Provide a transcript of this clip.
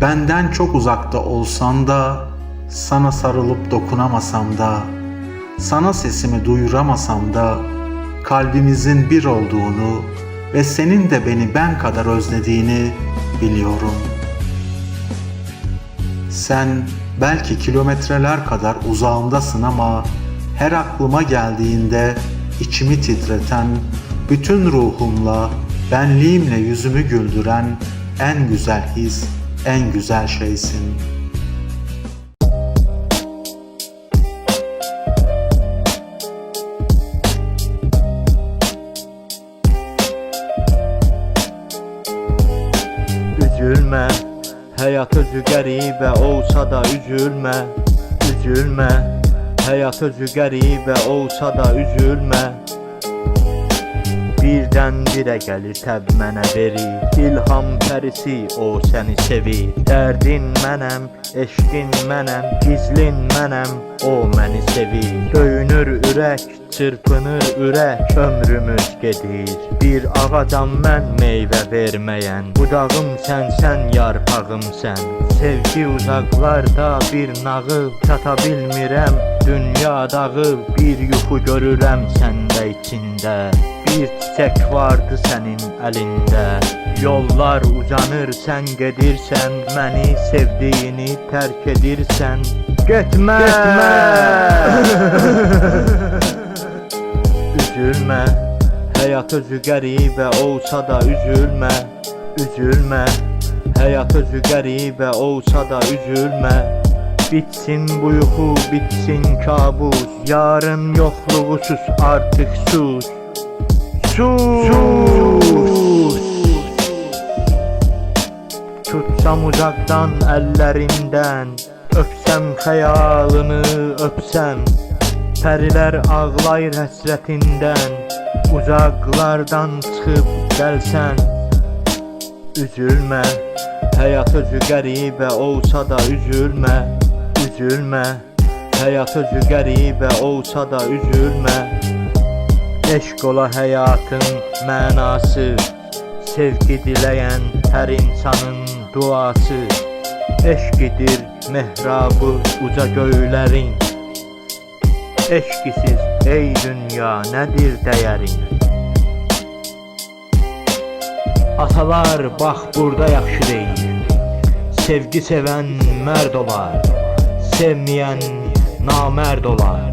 Benden çok uzakta olsan da, sana sarılıp dokunamasam da, sana sesimi duyuramasam da, kalbimizin bir olduğunu ve senin de beni ben kadar özlediğini biliyorum. Sen belki kilometreler kadar uzağımdasın ama her aklıma geldiğinde içimi titreten, bütün ruhumla, benliğimle yüzümü güldüren en güzel his, en güzel şeysin. Üzülme, hayat özü qəribə olsa da üzülme. Üzülme, hayat özü qəribə olsa da üzülme. Birdən-birə gəlir təb mənə verir, İlham pərisi o səni sevir. Dərdin mənəm, eşqin mənəm, gizlin mənəm, o məni sevir. Döyünür ürək, çırpınır ürək, ömrümüz gedir. Bir ağacam mən meyvə verməyən, budağım sənsən, yarpağım sən. Sevgi uzaqlarda bir nağıl, çata bilmirəm, dünya dağıl. Bir yuxu görürəm səndə içində, bir çiçək vardı sənin əlində. Yollar uzanır, sən gedirsən, məni sevdiyini tərk edirsən. Getmə, üzülmə, həyat özü qəribə olsa da üzülmə. Üzülmə, həyat özü qəribə olsa da üzülmə. Bitsin bu yuxu, bitsin kabus, yarın yoxluğu sus, artıq sus. Sus. Tutsam uzaqdan əllərindən, öpsəm xəyalını öpsəm. Pərilər ağlayır həsrətindən, uzaqlardan çıxıb gəlsən. Üzülmə, həyat özü qəribə olsa da üzülmə. Üzülmə, həyat özü qəribə olsa da üzülmə. Eşq ola həyatın mənası, sevgi diləyən hər insanın duası. Eşqidir mehrabı uca göylərin, eşqisiz ey dünya nədir dəyərin? Atalar bax burada yaxşı deyir, sevgi sevən mərd olar, sevməyən namərd olar.